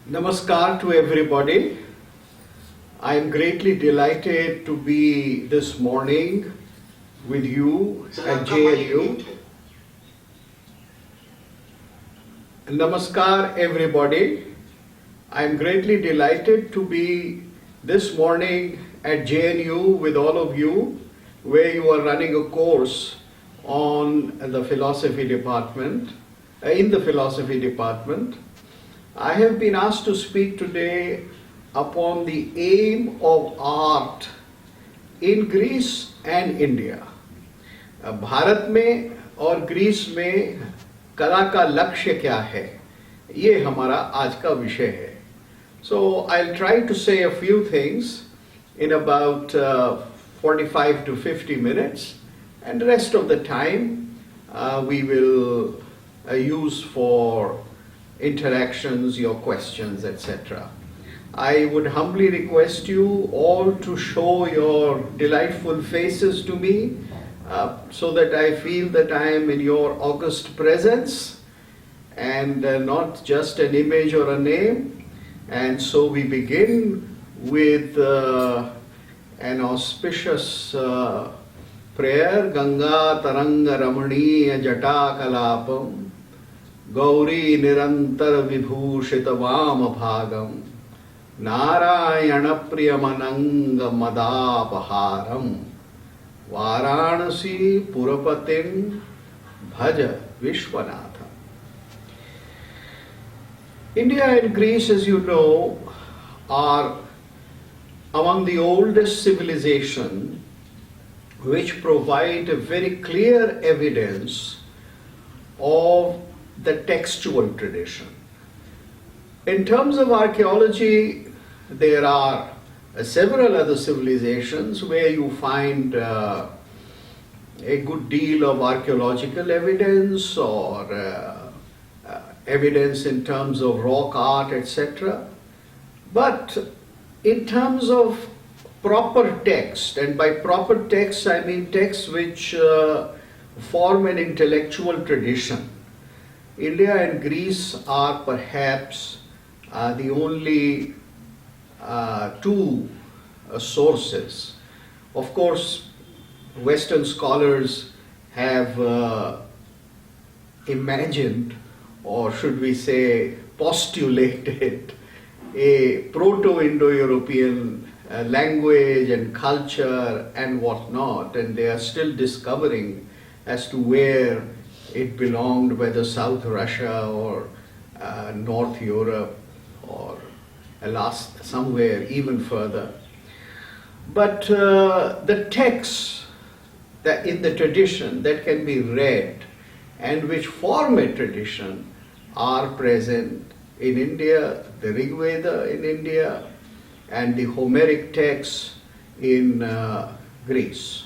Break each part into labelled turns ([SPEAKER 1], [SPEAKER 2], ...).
[SPEAKER 1] Namaskar to everybody. I am greatly delighted to be this morning with you at JNU. Namaskar everybody. I am greatly delighted to be this morning at JNU with all of you, where you are running a course on the philosophy department, in the philosophy department. I have been asked to speak today upon the aim of art in Greece and India. Bharat में और Greece में कला का लक्ष्य क्या है, ये हमारा आज का विषय है. So I'll try to say a few things in about 45 to 50 minutes, and the rest of the time we will use for interactions, your questions, etc. I would humbly request you all to show your delightful faces to me so that I feel that I am in your august presence and not just an image or a name. And so we begin with an auspicious prayer. Ganga Taranga Ramaniya Jata Kalapam Gauri Nirantar Vibhushita Vama Bhagam Narayana Priyamananga Madapaharam Varanasi Purapatim Bhaja Vishwanatha. India and Greece, as you know, are among the oldest civilization which provide a very clear evidence of the textual tradition. In terms of archaeology, there are several other civilizations where you find a good deal of archaeological evidence or evidence in terms of rock art, etc. But in terms of proper text, and by proper text I mean texts which form an intellectual tradition, India and Greece are perhaps the only two sources. Of course, Western scholars have imagined, or should we say postulated, a Proto-Indo-European language and culture and whatnot, and they are still discovering as to where it belonged, whether South Russia or North Europe or last somewhere even further. But the texts that in the tradition that can be read and which form a tradition are present in India, the Rig Veda in India and the Homeric texts in Greece.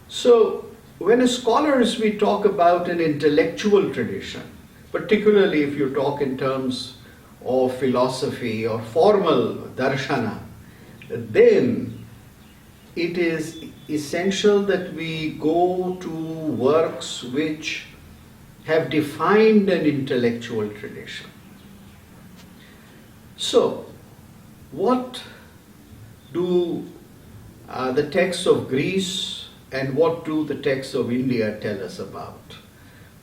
[SPEAKER 1] So when as scholars we talk about an intellectual tradition, particularly if you talk in terms of philosophy or formal darshana, then it is essential that we go to works which have defined an intellectual tradition. So, what do the texts of Greece and what do the texts of India tell us about?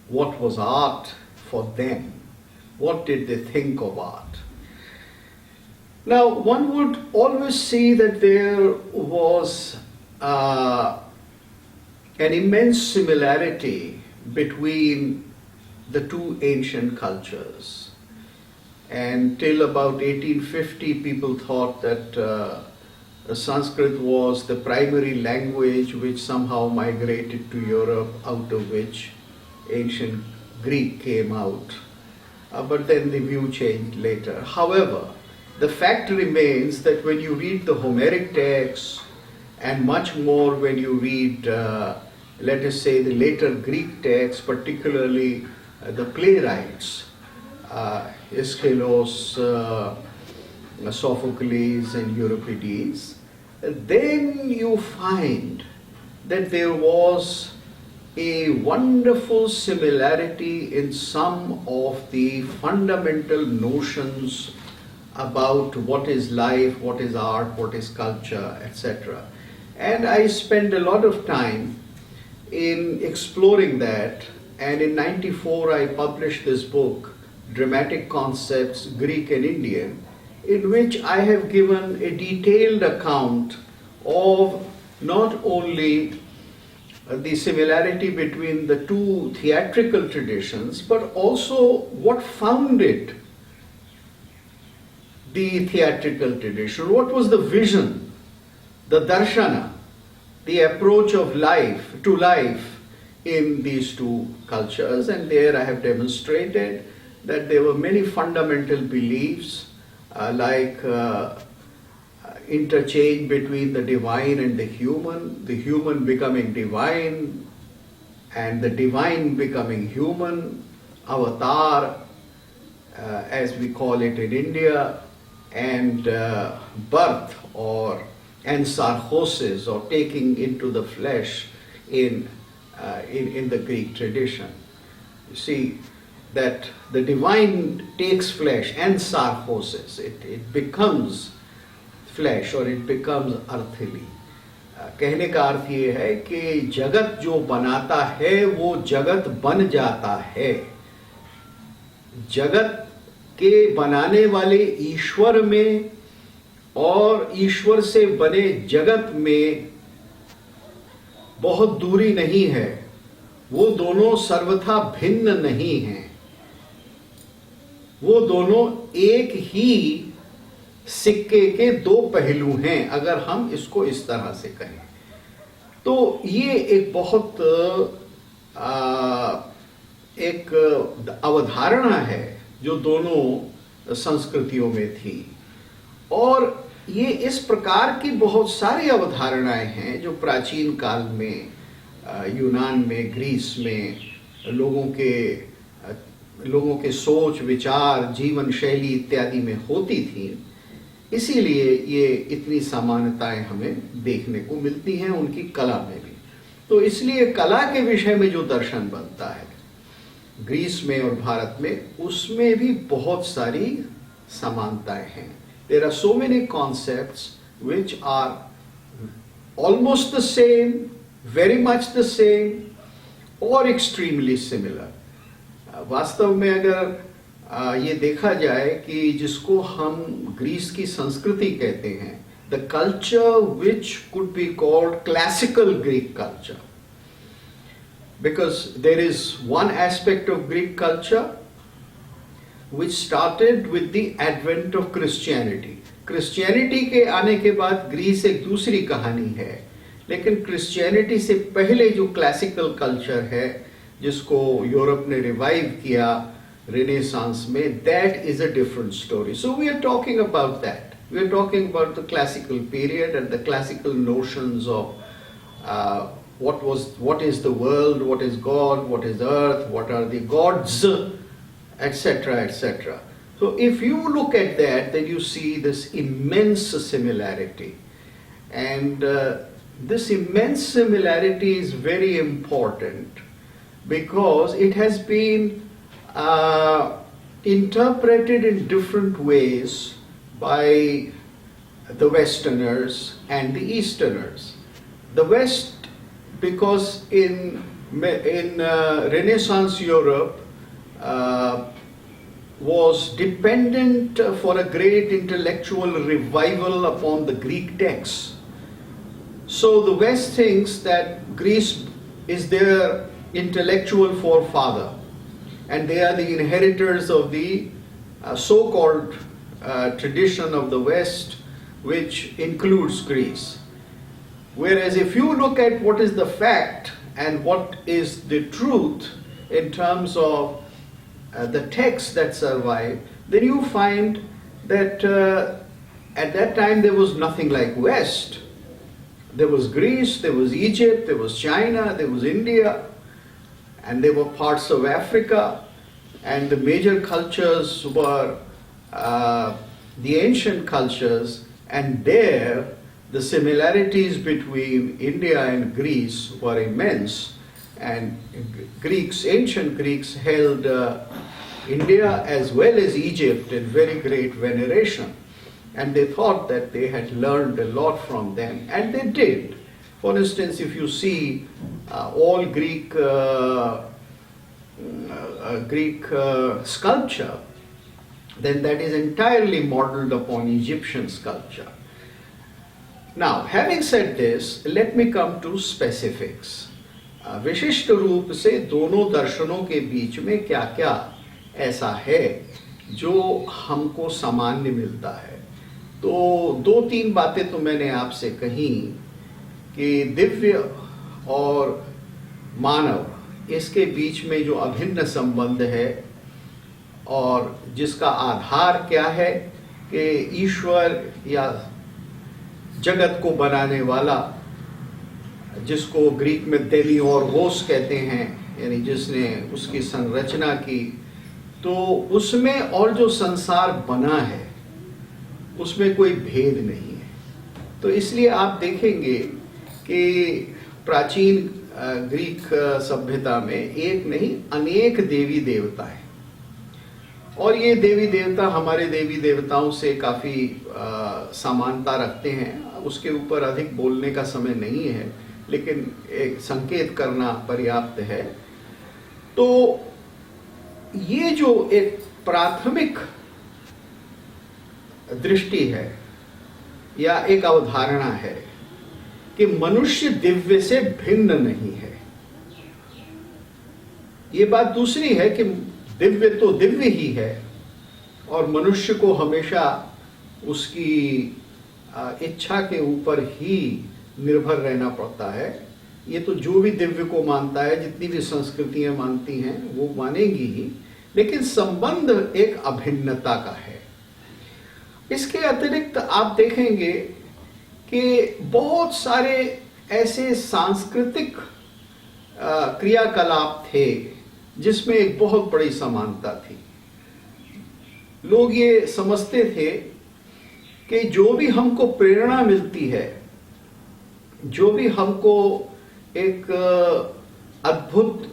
[SPEAKER 1] What was art for them? What did they think of art? Now, one would always see that there was an immense similarity between the two ancient cultures. And till about 1850, people thought that Sanskrit was the primary language which somehow migrated to Europe, out of which ancient Greek came out. But then the view changed later. However, the fact remains that when you read the Homeric texts, and much more when you read, let us say, the later Greek texts, particularly the playwrights, Aeschylus, Sophocles and Euripides, then you find that there was a wonderful similarity in some of the fundamental notions about what is life, what is art, what is culture, etc. And I spent a lot of time in exploring that, and in '94 I published this book, Dramatic Concepts, Greek and Indian, in which I have given a detailed account of not only the similarity between the two theatrical traditions, but also what founded the theatrical tradition. What was the vision, the darshana, the approach of life to life in these two cultures? And there I have demonstrated that there were many fundamental beliefs like interchange between the divine and the human becoming divine, and the divine becoming human, avatar, as we call it in India, and birth and sarcosis, or taking into the flesh in the Greek tradition. You see that the divine takes flesh and sarcosis, it becomes flesh or it becomes earthly. कहने का अर्थ ये है कि जगत जो बनाता है वो जगत बन जाता है। जगत के बनाने वाले ईश्वर में और ईश्वर से बने जगत में बहुत दूरी नहीं है, वो दोनों सर्वथा भिन्न नहीं हैं, वो दोनों एक ही सिक्के के दो पहलू हैं, अगर हम इसको इस तरह से कहें। तो ये एक बहुत एक अवधारणा है जो दोनों संस्कृतियों में थी, और ये इस प्रकार की बहुत सारी अवधारणाएं हैं जो प्राचीन काल में यूनान में, ग्रीस में लोगों के सोच, विचार, जीवन शैली इत्यादि में होती थी। इसीलिए ये इतनी समानताएं हमें देखने को मिलती हैं उनकी कला में भी। तो इसलिए कला के विषय में जो दर्शन बनता है ग्रीस में और भारत में, उसमें भी बहुत सारी समानताएं हैं। There are so many concepts which are almost the same, very much the same, or extremely similar. वास्तव में अगर ये देखा जाए कि जिसको हम ग्रीस की संस्कृति कहते हैं, the culture which could be called classical Greek culture, because there is one aspect of Greek culture which started with the advent of Christianity. Christianity के आने के बाद ग्रीस एक दूसरी कहानी है, लेकिन Christianity से पहले जो classical culture है जिसको यूरोप ने रिवाइव किया Renaissance में, that is a different story. So we are talking about that. We are talking about the classical period and the classical notions of what is the world, what is God, what is earth, what are the gods, etc., etc. So if you look at that, then you see this immense similarity. And this immense similarity is very important because it has been interpreted in different ways by the Westerners and the Easterners. The West, because in Renaissance Europe, was dependent for a great intellectual revival upon the Greek texts. So the West thinks that Greece is their intellectual forefather, and they are the inheritors of the so-called tradition of the West, which includes Greece. Whereas if you look at what is the fact and what is the truth in terms of the texts that survive, then you find that at that time there was nothing like West. There was Greece, there was Egypt, there was China, there was India, and there were parts of Africa, and the major cultures were the ancient cultures, and there the similarities between India and Greece were immense. And Greeks, ancient Greeks, held India as well as Egypt in very great veneration, and they thought that they had learned a lot from them, and they did. For instance, if you see all Greek sculpture, then that is entirely modeled upon Egyptian sculpture. Now, having said this, let me come to specifics. विशिष्ट रूप से दोनों दर्शनों के बीच में क्या क्या ऐसा है जो हमको सामान्य मिलता है। तो दो तीन बातें तो मैंने आपसे कही कि दिव्य और मानव इसके बीच में जो अभिन्न संबंध है और जिसका आधार क्या है कि ईश्वर या जगत को बनाने वाला, जिसको ग्रीक में देमियोर्गोस कहते हैं, यानी जिसने उसकी संरचना की, तो उसमें और जो संसार बना है उसमें कोई भेद नहीं है। तो इसलिए आप देखेंगे कि प्राचीन ग्रीक सभ्यता में एक नहीं अनेक देवी देवता हैं, और ये देवी देवता हमारे देवी देवताओं से काफ़ी समानता रखते हैं। उसके ऊपर अधिक बोलने का समय नहीं है, लेकिन एक संकेत करना पर्याप्त है। तो ये जो एक प्राथमिक दृष्टि है या एक अवधारणा है कि मनुष्य दिव्य से भिन्न नहीं है, ये बात दूसरी है कि दिव्य तो दिव्य ही है और मनुष्य को हमेशा उसकी इच्छा के ऊपर ही निर्भर रहना पड़ता है। ये तो जो भी दिव्य को मानता है, जितनी भी संस्कृतियां मानती हैं वो मानेगी ही, लेकिन संबंध एक अभिन्नता का है। इसके अतिरिक्त आप देखेंगे कि बहुत सारे ऐसे सांस्कृतिक क्रियाकलाप थे जिसमें एक बहुत बड़ी समानता थी। लोग ये समझते थे कि जो भी हमको प्रेरणा मिलती है, जो भी हमको एक अद्भुत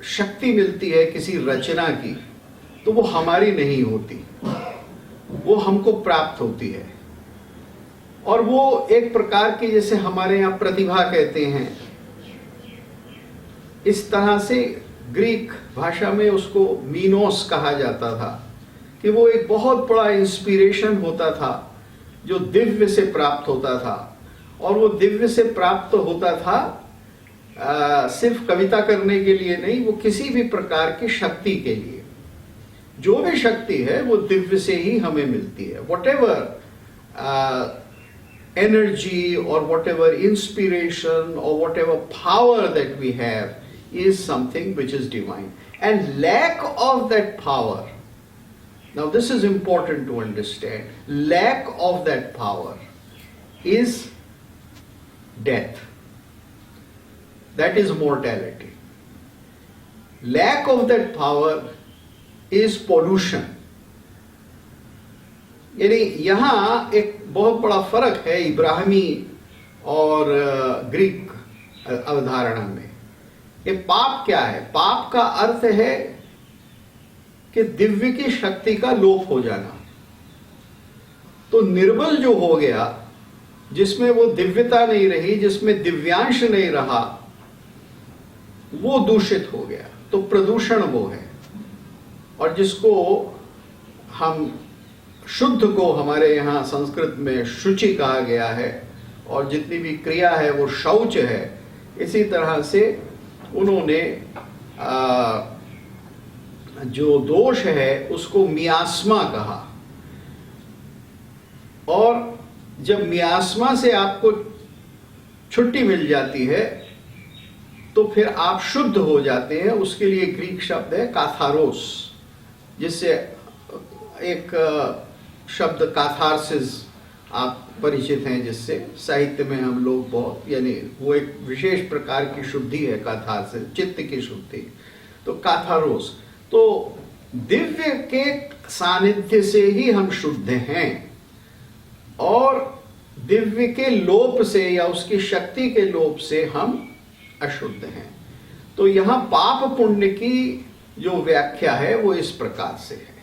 [SPEAKER 1] शक्ति मिलती है किसी रचना की, तो वो हमारी नहीं होती, वो हमको प्राप्त होती है। और वो एक प्रकार की, जैसे हमारे यहाँ प्रतिभा कहते हैं, इस तरह से ग्रीक भाषा में उसको मीनोस कहा जाता था, कि वो एक बहुत बड़ा इंस्पिरेशन होता था जो दिव्य से प्राप्त होता था। और वो दिव्य से प्राप्त होता था सिर्फ कविता करने के लिए नहीं, वो किसी भी प्रकार की शक्ति के लिए। जो भी शक्ति है वो दिव्य से ही हमें मिलती है। वॉट एवर एनर्जी और वॉट एवर इंस्पिरेशन और whatever power that we have is something which is divine, and lack of that power, now this is important to understand, lack of that power is death, that is mortality. Lack of that power is pollution. यानी यहां एक बहुत बड़ा फर्क है इब्राहिमी और Greek अवधारणा में। ये पाप क्या है? पाप का अर्थ है कि दिव्य की शक्ति का लोप हो जाना। तो निर्बल जो हो गया, जिसमें वो दिव्यता नहीं रही, जिसमें दिव्यांश नहीं रहा, वो दूषित हो गया। तो प्रदूषण वो है। और जिसको हम शुद्ध को हमारे यहाँ संस्कृत में शुचि कहा गया है, और जितनी भी क्रिया है वो शौच है। इसी तरह से उन्होंने जो दोष है उसको मियास्मा कहा। और जब मियास्मा से आपको छुट्टी मिल जाती है तो फिर आप शुद्ध हो जाते हैं। उसके लिए ग्रीक शब्द है काथारोस, जिससे एक शब्द काथारसिस आप परिचित हैं, जिससे साहित्य में हम लोग बहुत, यानी वो एक विशेष प्रकार की शुद्धि है काथारसिस, चित्त की शुद्धि। तो काथारोस, तो दिव्य के सानिध्य से ही हम शुद्ध हैं, और दिव्य के लोप से या उसकी शक्ति के लोप से हम अशुद्ध हैं। तो यहां पाप पुण्य की जो व्याख्या है वो इस प्रकार से है।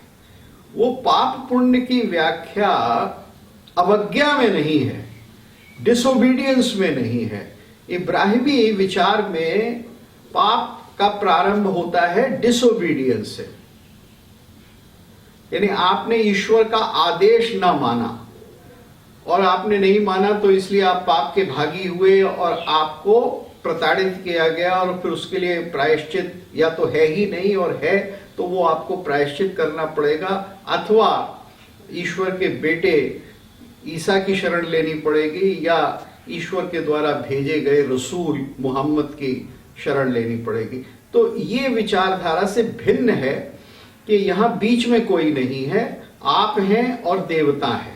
[SPEAKER 1] वो पाप पुण्य की व्याख्या अवज्ञा में नहीं है, डिसोबीडियंस में नहीं है। इब्राहिमी विचार में पाप का प्रारंभ होता है डिसोबीडियंस से, यानी आपने ईश्वर का आदेश ना माना, और आपने नहीं माना तो इसलिए आप पाप के भागी हुए और आपको प्रताड़ित किया गया, और फिर उसके लिए प्रायश्चित या तो है ही नहीं, और है तो वो आपको प्रायश्चित करना पड़ेगा, अथवा ईश्वर के बेटे ईसा की शरण लेनी पड़ेगी, या ईश्वर के द्वारा भेजे गए रसूल मोहम्मद की शरण लेनी पड़ेगी। तो ये विचारधारा से भिन्न है कि यहां बीच में कोई नहीं है, आप हैं और देवता है,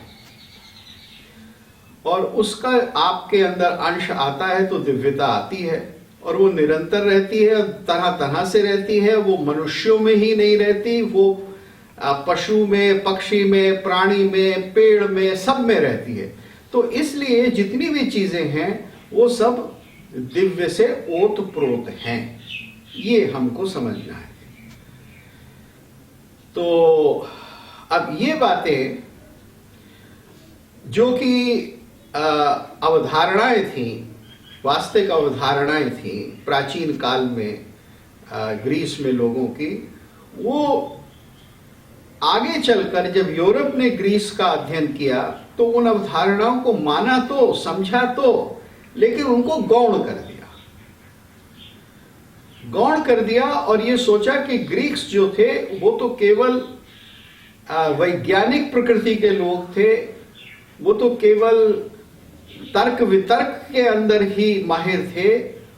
[SPEAKER 1] और उसका आपके अंदर अंश आता है तो दिव्यता आती है, और वो निरंतर रहती है, तरह तरह से रहती है। वो मनुष्यों में ही नहीं रहती, वो पशु में, पक्षी में, प्राणी में, पेड़ में, सब में रहती है। तो इसलिए जितनी भी चीजें हैं वो सब दिव्य से ओतप्रोत हैं, ये हमको समझना है। तो अब ये बातें जो कि अवधारणाएं थी, वास्तविक अवधारणाएं थी प्राचीन काल में ग्रीस में लोगों की, वो आगे चलकर जब यूरोप ने ग्रीस का अध्ययन किया तो उन अवधारणाओं को माना तो, समझा तो, लेकिन उनको गौण कर दिया और ये सोचा कि ग्रीक्स जो थे वो तो केवल वैज्ञानिक प्रकृति के लोग थे, वो तो केवल तर्क वितर्क के अंदर ही माहिर थे,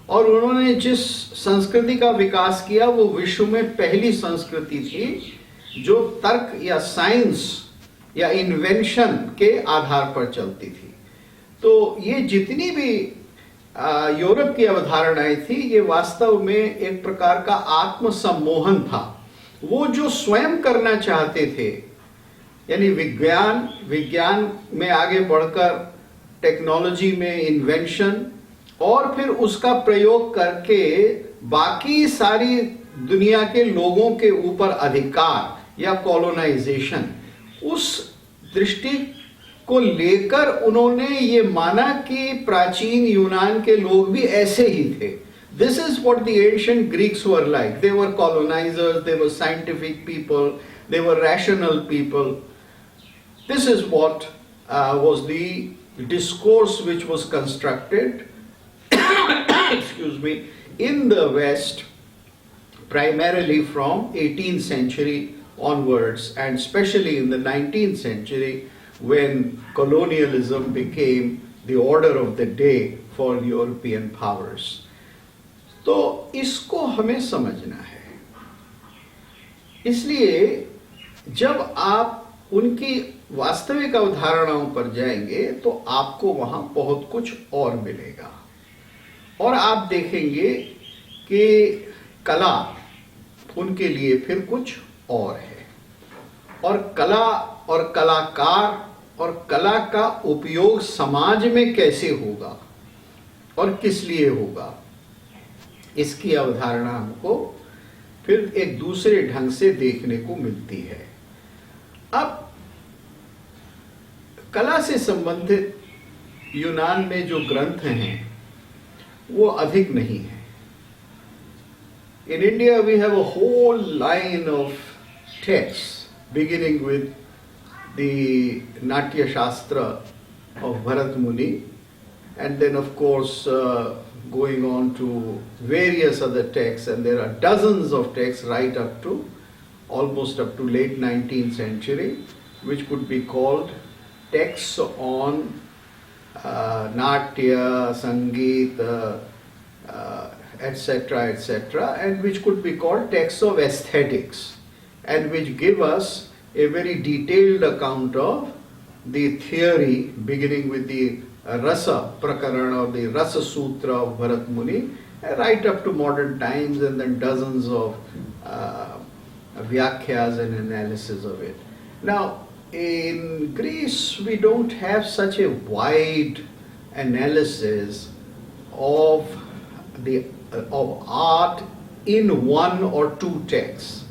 [SPEAKER 1] और उन्होंने जिस संस्कृति का विकास किया वो विश्व में पहली संस्कृति थी जो तर्क या साइंस या इन्वेंशन के आधार पर चलती थी। तो ये जितनी भी यूरोप की अवधारणाएं थी, ये वास्तव में एक प्रकार का आत्मसम्मोहन था। वो जो स्वयं करना चाहते थे, यानी विज्ञान में आगे बढ़कर टेक्नोलॉजी में इन्वेंशन, और फिर उसका प्रयोग करके बाकी सारी दुनिया के लोगों के ऊपर अधिकार या कॉलोनाइजेशन, उस दृष्टि को लेकर उन्होंने ये माना कि प्राचीन यूनान के लोग भी ऐसे ही थे। This is what the ancient Greeks were like. They were colonizers, they were scientific people, they were rational people. This is what was the discourse which was constructed excuse me, in the West, primarily from 18th century onwards, and especially in the 19th century when colonialism became the order of the day for European powers. तो इसको हमें समझना है। इसलिए जब आप उनकी वास्तविक अवधारणाओं पर जाएंगे तो आपको वहां बहुत कुछ और मिलेगा, और आप देखेंगे कि कला उनके लिए फिर कुछ और है, और कला और कलाकार और कला का उपयोग समाज में कैसे होगा और किस लिए होगा, इसकी अवधारणा हमको फिर एक दूसरे ढंग से देखने को मिलती है। अब कला से संबंधित यूनान में जो ग्रंथ हैं वो अधिक नहीं है। In India we have a whole line of texts beginning with the Natya Shastra of Bharat Muni, and then of course going on to various other texts, and there are dozens of texts right up to almost up to late 19th century, which could be called texts on Natya, Sangeet, etc., etc., and which could be called texts of aesthetics, and which give us a very detailed account of the theory beginning with the Rasa Prakarana or the Rasa Sutra of Bharat Muni, right up to modern times, and then dozens of vyakhyas and analysis of it. Now, in Greece, we don't have such a wide analysis of art in one or two texts.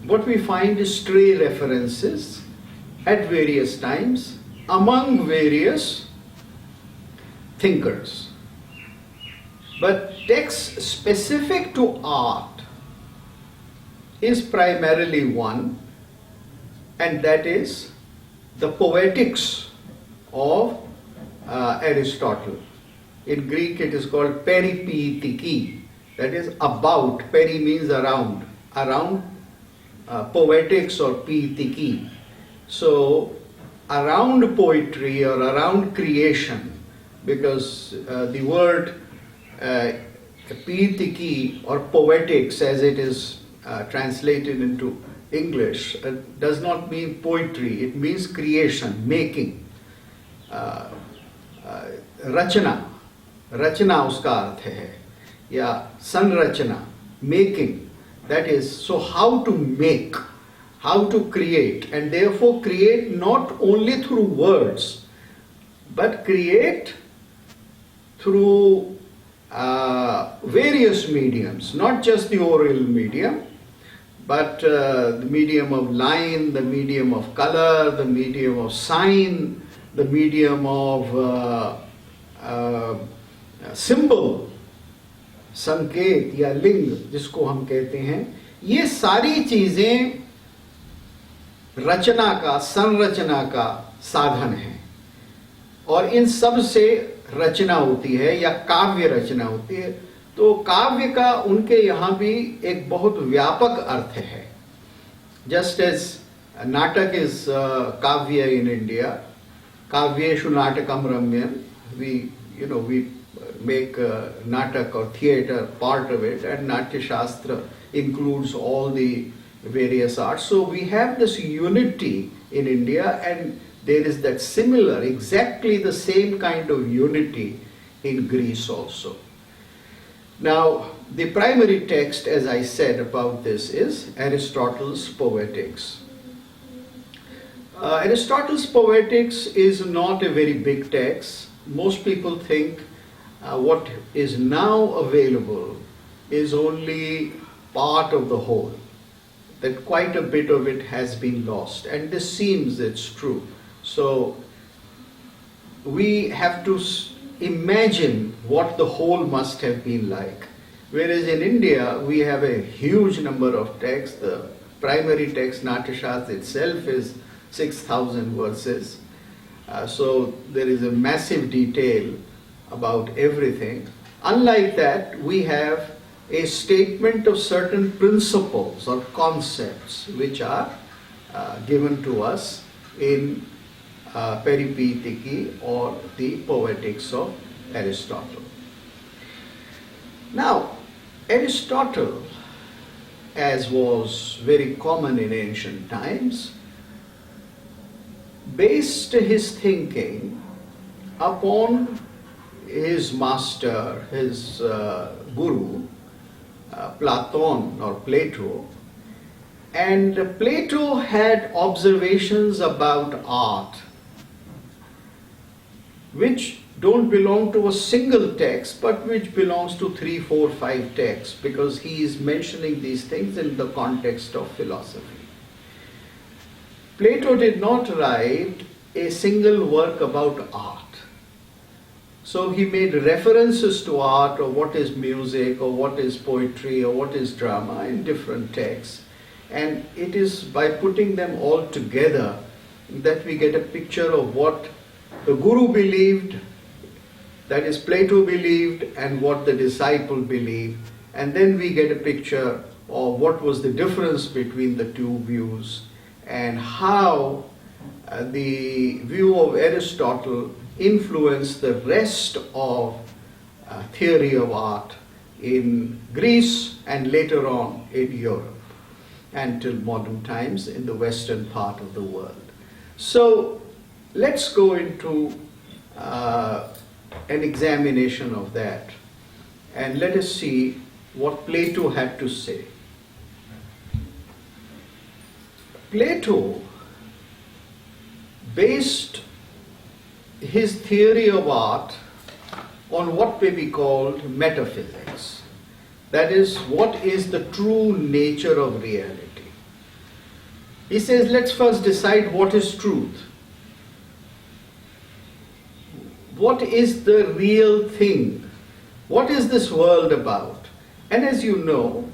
[SPEAKER 1] What we find is stray references at various times among various thinkers. But texts specific to art is primarily one, and that is the Poetics of Aristotle. In Greek it is called peripoetiki, that is about, peri means around, poetics or poetiki. So around poetry or around creation, because the word poetiki or poetics as it is translated into English does not mean poetry, it means creation, making. रचना उसका अर्थ है, या संरचना, making, that is, so how to make, how to create, and therefore create not only through words but create through various mediums, not just the oral medium, but the medium of line, the medium of color, the medium of sign, the medium of symbol, संकेत या लिंग जिसको हम कहते हैं, ये सारी चीजें रचना का, संरचना का साधन है, और इन सब से रचना होती है या काव्य रचना होती है. तो काव्य का उनके यहाँ भी एक बहुत व्यापक अर्थ है. जस्ट एज नाटक इज काव्य इन इंडिया, काव्येषु नाटकम रम्यम, we make natak or theatre part of it, and Natya Shastra includes all the various arts. So we have this unity in India, and there is that similar, exactly the same kind of unity in Greece also. Now, the primary text, as I said about this, is Aristotle's Poetics. Aristotle's Poetics is not a very big text. Most people think what is now available is only part of the whole, that quite a bit of it has been lost, and this seems it's true. So we have to imagine what the whole must have been like. Whereas in India we have a huge number of texts. The primary text, Natya Shastra itself, is 6,000 verses. So there is a massive detail about everything. Unlike that, we have a statement of certain principles or concepts which are given to us in Peripoetiki or the Poetics of Aristotle. Now, Aristotle, as was very common in ancient times, based his thinking upon his master, his guru, Platon or Plato. And Plato had observations about art which don't belong to a single text, but which belongs to 3, 4, 5 texts, because he is mentioning these things in the context of philosophy. Plato did not write a single work about art. So he made references to art, or what is music, or what is poetry, or what is drama in different texts. And it is by putting them all together that we get a picture of what the guru believed, that is Plato believed, and what the disciple believed. And then we get a picture of what was the difference between the two views, and how the view of Aristotle influenced the rest of theory of art in Greece and later on in Europe, until modern times in the western part of the world. So let's go into an examination of that, and let us see what Plato had to say. Plato based his theory of art on what may be called metaphysics. That is, what is the true nature of reality? He says, let's first decide what is truth. What is the real thing? What is this world about? And as you know,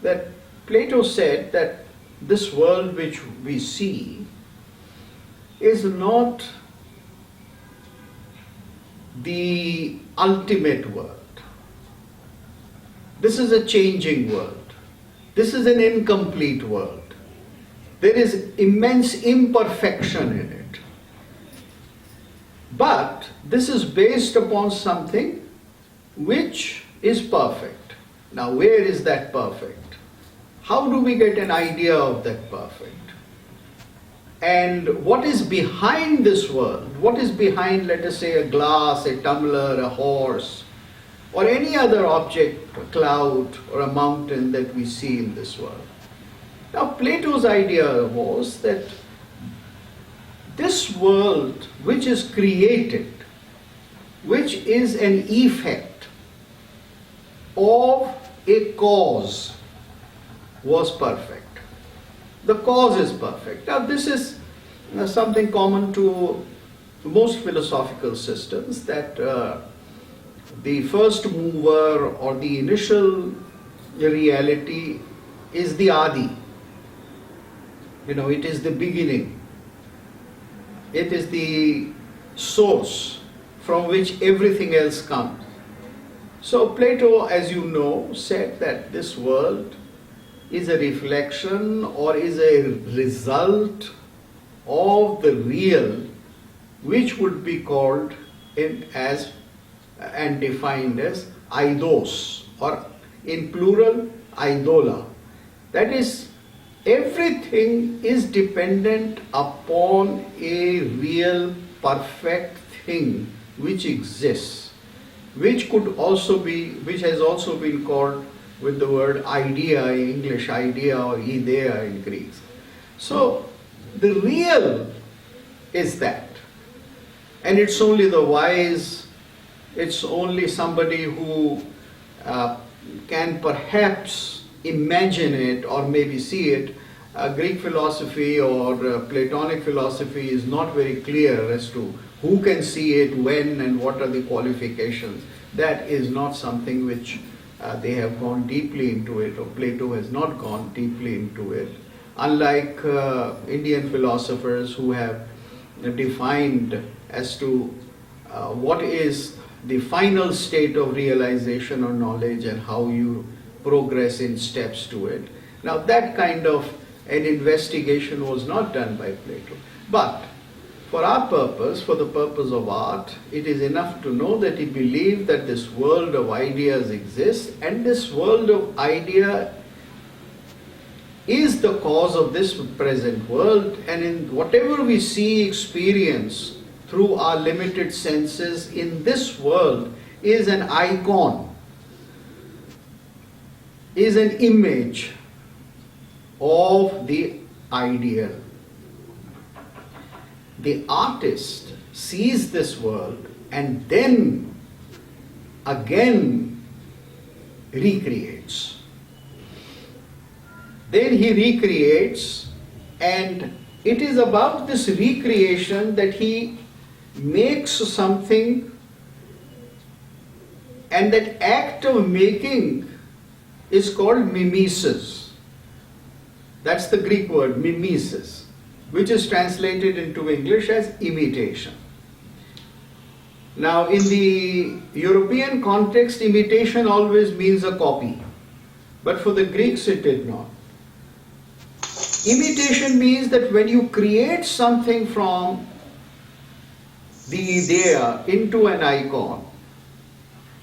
[SPEAKER 1] that Plato said that this world which we see is not the ultimate world. This is a changing world. This is an incomplete world. There is immense imperfection in it. But this is based upon something which is perfect. Now, where is that perfect? How do we get an idea of that perfect? And what is behind this world? What is behind, let us say, a glass, a tumbler, a horse, or any other object, a cloud or a mountain that we see in this world? Now, Plato's idea was that this world which is created, which is an effect of a cause, was perfect. The cause is perfect. Now, this is something common to most philosophical systems, that the first mover or the initial reality is the Adi. It is the beginning. It is the source from which everything else comes. So Plato, as you know, said that this world is a reflection or is a result of the real, which would be called as and defined as eidos, or in plural, eidola. That is, everything is dependent upon a real perfect thing which exists, which has also been called with the word idea in English, idea or ideia in Greek. So the real is that, and it's only the wise, it's only somebody who can perhaps imagine it or maybe see it. Greek philosophy or Platonic philosophy is not very clear as to who can see it, when, and what are the qualifications. That is not something which they have gone deeply into it, or Plato has not gone deeply into it. Unlike Indian philosophers who have defined as to what is the final state of realization or knowledge and how you progress in steps to it. Now, that kind of an investigation was not done by Plato. But for our purpose, for the purpose of art, it is enough to know that he believed that this world of ideas exists, and this world of idea is the cause of this present world, and in whatever we see, experience through our limited senses in this world is an icon, is an image of the ideal. The artist sees this world and then again recreates. Then he recreates, and it is about this recreation that he makes something, and that act of making is called mimesis. That's the Greek word, mimesis, which is translated into English as imitation. Now, in the European context, imitation always means a copy, but for the Greeks it did not. Imitation means that when you create something from the idea into an icon,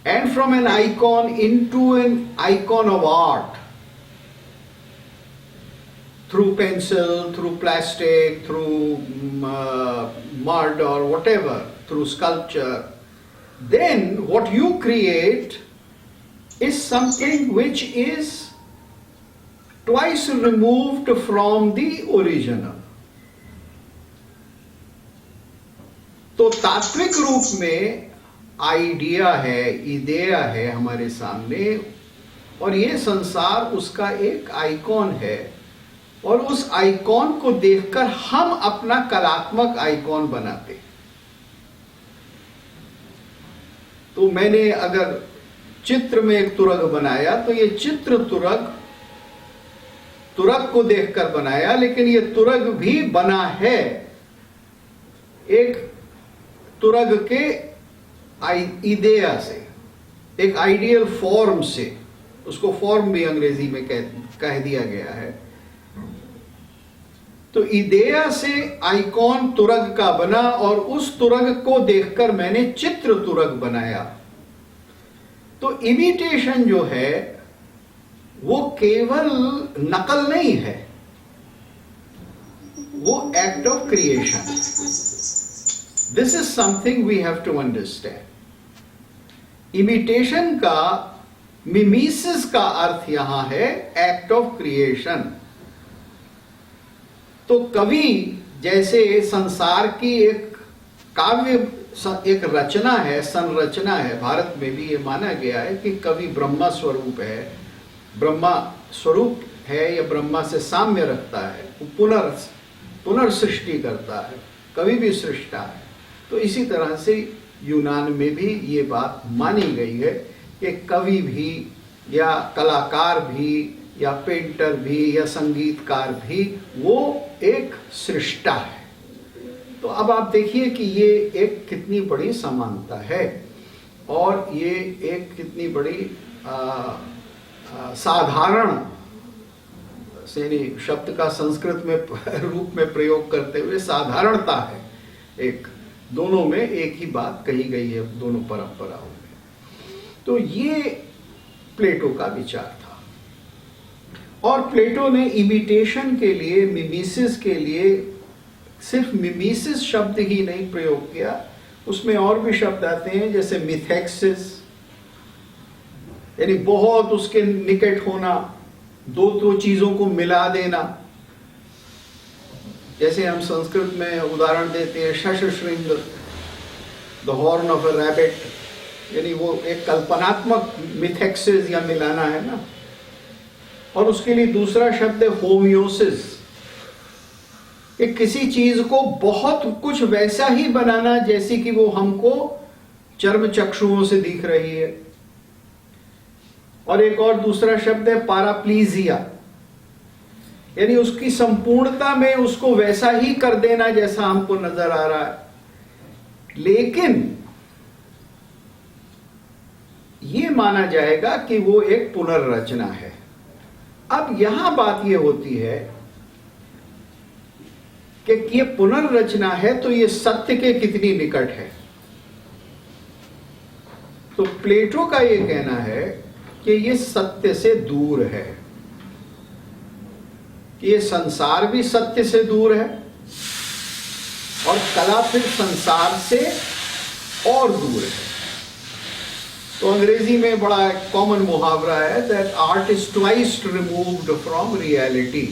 [SPEAKER 1] and from an icon into an icon of art, through pencil, through plastic, through mud or whatever, through sculpture, then what you create is something which is twice removed from the original. तो तात्विक रूप में idea है, इडिया है हमारे सामने, और ये संसार उसका एक आइकॉन है, और उस आइकॉन को देखकर हम अपना कलात्मक आइकॉन बनाते हैं। तो मैंने अगर चित्र में एक तुरग बनाया तो ये चित्र तुरग को देखकर बनाया, लेकिन ये तुरग भी बना है एक तुरग के इडेया से, एक आइडियल फॉर्म से। उसको फॉर्म भी अंग्रेजी में कह दिया गया है। तो इडेया से आइकॉन तुरग का बना, और उस तुरग को देखकर मैंने चित्र तुरग बनाया। तो इमिटेशन जो है वो केवल नकल नहीं है, वो act of creation. This is something we have to understand. Imitation का, मिमीसिस का अर्थ यहां है एक्ट ऑफ क्रिएशन। तो कवि जैसे संसार की एक काव्य, एक रचना है, संरचना है। भारत में भी ये माना गया है कि कवि ब्रह्मा स्वरूप है, ब्रह्मा स्वरूप है या ब्रह्मा से साम्य रखता है, वो पुनर्सृष्टि करता है, कवि भी सृष्टा है। तो इसी तरह से यूनान में भी ये बात मानी गई है कि कवि भी या कलाकार भी या पेंटर भी या संगीतकार भी वो एक सृष्टा है। तो अब आप देखिए कि ये एक कितनी बड़ी समानता है, और ये एक कितनी बड़ी साधारण से शब्द का संस्कृत में रूप में प्रयोग करते हुए साधारणता है। एक दोनों में एक ही बात कही गई है, दोनों परंपराओं में। तो ये प्लेटो का विचार था, और प्लेटो ने इमिटेशन के लिए, मिमीसिस के लिए सिर्फ मिमीसिस शब्द ही नहीं प्रयोग किया, उसमें और भी शब्द आते हैं, जैसे मिथेक्सिस, यानी बहुत उसके निकट होना, दो चीजों को मिला देना। जैसे हम संस्कृत में उदाहरण देते हैं शशशृंग, the horn of a rabbit, यानी वो एक कल्पनात्मक मिथेक्सिस या मिलाना है ना। और उसके लिए दूसरा शब्द है होमियोसिस, कि किसी चीज को बहुत कुछ वैसा ही बनाना जैसी कि वो हमको चर्म चक्षुओं से दिख रही है। और एक और दूसरा शब्द है पाराप्लीजिया, यानी उसकी संपूर्णता में उसको वैसा ही कर देना जैसा हमको नजर आ रहा है। लेकिन ये माना जाएगा कि वो एक पुनर्रचना है। अब यहां बात ये होती है कि ये पुनर्रचना है तो ये सत्य के कितनी निकट है। तो प्लेटो का ये कहना है कि ये सत्य से दूर है, कि ये संसार भी सत्य से दूर है, और कला फिर संसार से और दूर है। तो अंग्रेजी में बड़ा कॉमन मुहावरा है that art is twice removed from reality.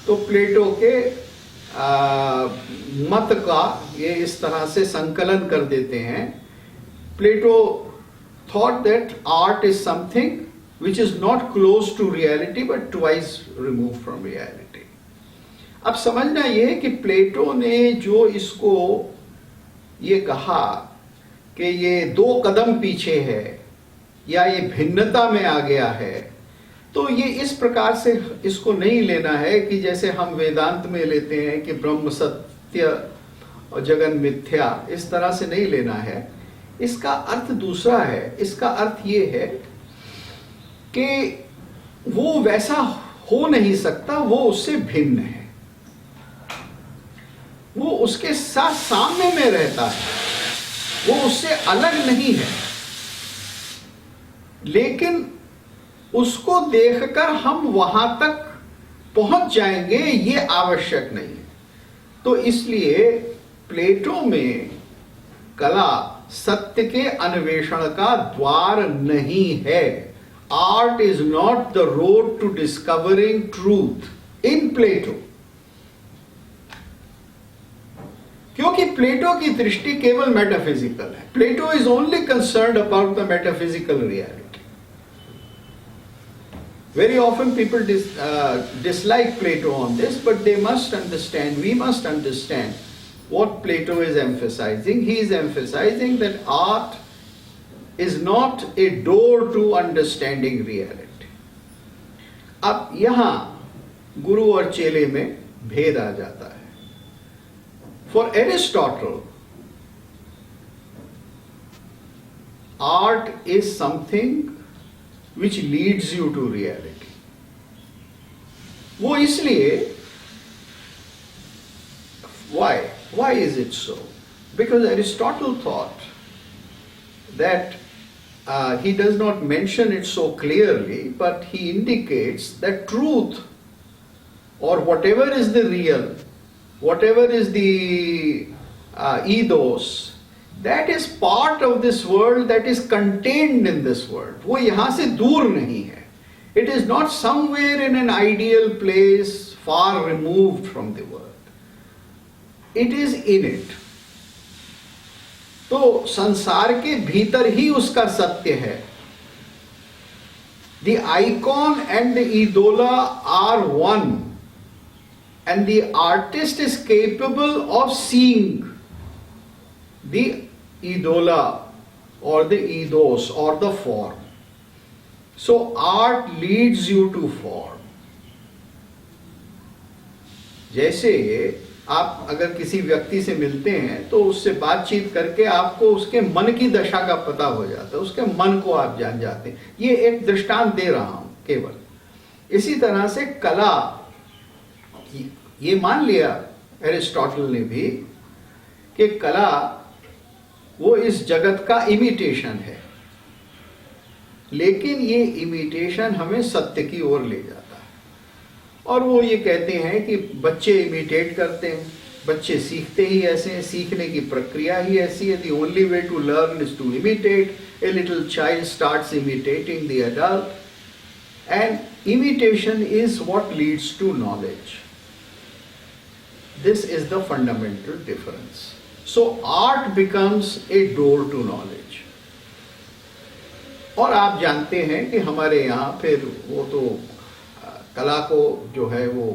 [SPEAKER 1] तो प्लेटो के मत का ये इस तरह से संकलन कर देते हैं। प्लेटो thought that art is something which is not close to reality but twice removed from reality. अब समझना ये है कि प्लेटो ने जो इसको ये कहा कि ये दो कदम पीछे है या ये भिन्नता में आ गया है, तो ये इस प्रकार से इसको नहीं लेना है कि जैसे हम वेदांत में लेते हैं कि ब्रह्म सत्य और जगन मिथ्या, इस तरह से नहीं लेना है। इसका अर्थ दूसरा है। इसका अर्थ ये है कि वो वैसा हो नहीं सकता, वो उससे भिन्न है, वो उसके साथ सामने में रहता है, वो उससे अलग नहीं है। लेकिन उसको देखकर हम वहां तक पहुंच जाएंगे ये आवश्यक नहीं है। तो इसलिए प्लेटो में कला सत्य के अन्वेषण का द्वार नहीं है। Art is not the road to discovering truth in Plato, क्योंकि प्लेटो की दृष्टि केवल मेटाफिजिकल है। Plato is only concerned about the metaphysical reality. Very often people dislike Plato on this, but they must understand, we must understand what Plato is emphasizing. He is emphasizing that art is not a door to understanding reality. अब यहाँ गुरु और चेले में भेद आ जाता है. For Aristotle, art is something which leads you to reality. वो इसलिए, why is it so? Because Aristotle thought that he does not mention it so clearly, but he indicates that truth, or whatever is the real, whatever is the ethos, that is part of this world, that is contained in this world. वो यहाँ से दूर नहीं है. It is not somewhere in an ideal place far removed from the world. It is in it. तो संसार के भीतर ही उसका सत्य है. The icon and the idola are one, and the artist is capable of seeing the idola or the ethos or the form. So art leads you to form. जैसे आप अगर किसी व्यक्ति से मिलते हैं तो उससे बातचीत करके आपको उसके मन की दशा का पता हो जाता है, उसके मन को आप जान जाते हैं. ये एक दृष्टांत दे रहा हूं केवल. इसी तरह से कला, ये मान लिया एरिस्टोटल ने भी कि कला वो इस जगत का इमिटेशन है, लेकिन ये इमिटेशन हमें सत्य की ओर ले जाता है. और वो ये कहते हैं कि बच्चे इमिटेट करते हैं, बच्चे सीखते ही ऐसे हैं, सीखने की प्रक्रिया ही ऐसी है. The only way to learn is to imitate. A little child starts imitating the adult, and imitation is what leads to knowledge. This is the fundamental difference. So art becomes a door to knowledge. और आप जानते हैं कि हमारे यहाँ फिर वो तो कला को जो है वो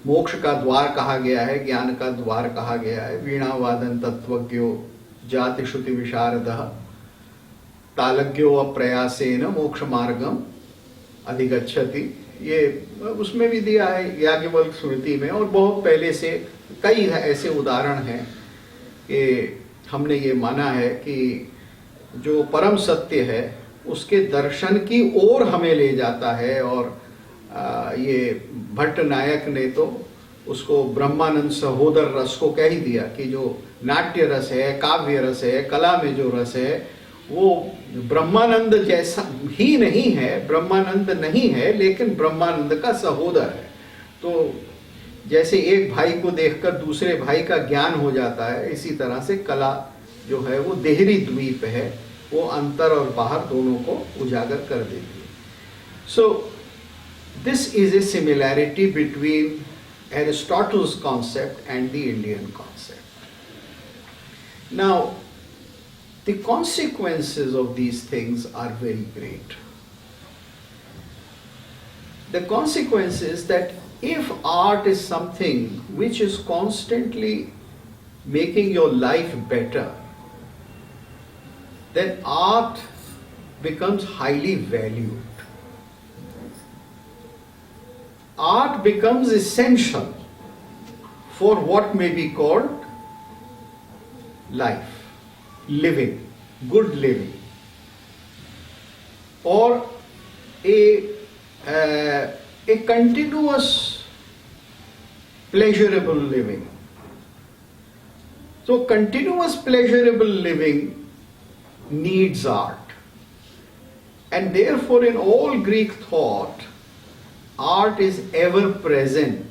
[SPEAKER 1] मोक्ष का द्वार कहा गया है, ज्ञान का द्वार कहा गया है. वीणा वादन तत्वज्ञो जाति श्रुति विशारदः तालज्ञो अप्रयासेन मोक्ष मार्गम अधिगच्छति. ये उसमें भी दिया है याज्ञवल्क्य स्मृति में, और बहुत पहले से कई ऐसे उदाहरण हैं कि हमने ये माना है कि जो परम सत्य है उसके दर्शन की ओर हमें ले जाता है. और ये भट्ट नायक ने तो उसको ब्रह्मानंद सहोदर रस को कह ही दिया कि जो नाट्य रस है, काव्य रस है, कला में जो रस है वो ब्रह्मानंद जैसा ही नहीं है, ब्रह्मानंद नहीं है, लेकिन ब्रह्मानंद का सहोदर है. तो जैसे एक भाई को देखकर दूसरे भाई का ज्ञान हो जाता है, इसी तरह से कला जो है वो देहरी द्वीप है, वो अंतर और बाहर दोनों को उजागर कर देती है. So this is A similarity between Aristotle's concept and the Indian concept. Now the consequences of these things are very great. The consequence is that if art is something which is constantly making your life better, then art becomes highly valued. Art becomes essential for what may be called life. Living, good living, or a continuous pleasurable living. So continuous pleasurable living needs art, and therefore in all Greek thought art is ever present,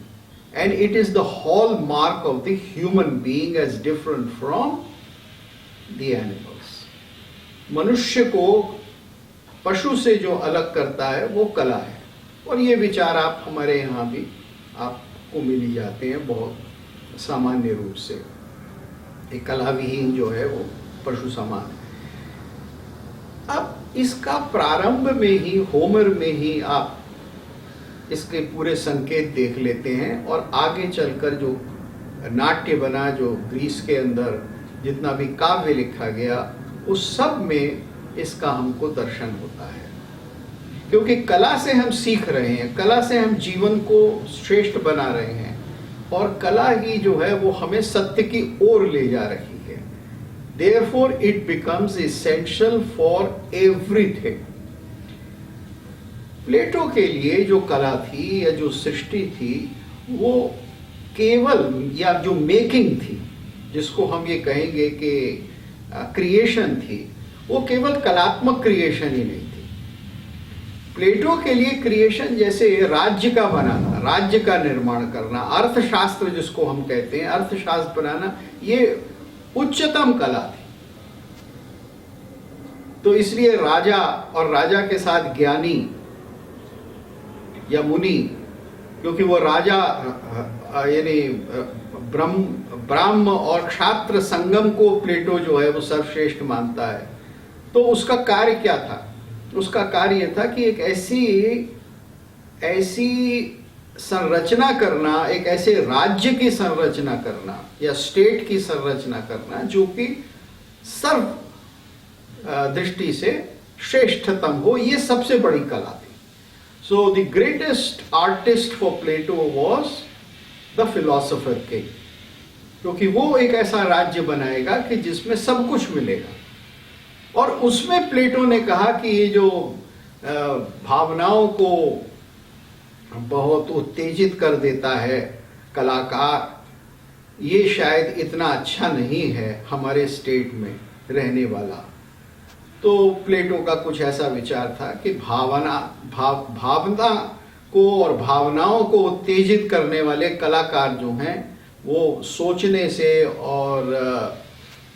[SPEAKER 1] and it is the hallmark of the human being as different from the animals. मनुष्य को पशु से जो अलग करता है वो कला है. और ये विचार आप हमारे यहाँ भी आपको मिल ही जाते हैं बहुत सामान्य रूप से. एक कला विहीन जो है वो पशु समान है. अब इसका प्रारंभ में ही होमर में ही आप इसके पूरे संकेत देख लेते हैं, और आगे चलकर जो नाट्य बना, जो ग्रीस के अंदर जितना भी काव्य लिखा गया, उस सब में इसका हमको दर्शन होता है। क्योंकि कला से हम सीख रहे हैं, कला से हम जीवन को श्रेष्ठ बना रहे हैं, और कला ही जो है वो हमें सत्य की ओर ले जा रही है। Therefore it becomes essential for everything. प्लेटो के लिए जो कला थी या जो सृष्टि थी, वो केवल, या जो मेकिंग थी, जिसको हम ये कहेंगे कि क्रिएशन थी, वो केवल कलात्मक क्रिएशन ही नहीं थी। प्लेटो के लिए क्रिएशन जैसे राज्य का बनाना, राज्य का निर्माण करना, अर्थशास्त्र जिसको हम कहते हैं, अर्थशास्त्र बनाना, ये उच्चतम कला थी। तो इसलिए राजा और राजा के साथ ज्ञानी या मुनि, क्योंकि वो राजा यानी ब्राह्म और क्षात्र संगम को प्लेटो जो है वो सर्वश्रेष्ठ मानता है। तो उसका कार्य क्या था? उसका कार्य यह था कि एक ऐसी संरचना करना, एक ऐसे राज्य की संरचना करना या स्टेट की संरचना करना जो कि सर्व दृष्टि से श्रेष्ठतम हो, ये सबसे बड़ी कला थी। So the greatest artist for Plato was the philosopher king, क्योंकि वो एक ऐसा राज्य बनाएगा कि जिसमें सब कुछ मिलेगा। और उसमें प्लेटो ने कहा कि ये जो भावनाओं को बहुत उत्तेजित कर देता है कलाकार, ये शायद इतना अच्छा नहीं है हमारे स्टेट में रहने वाला। तो प्लेटो का कुछ ऐसा विचार था कि भावना को और भावनाओं को उत्तेजित करने वाले कलाकार जो हैं, वो सोचने से और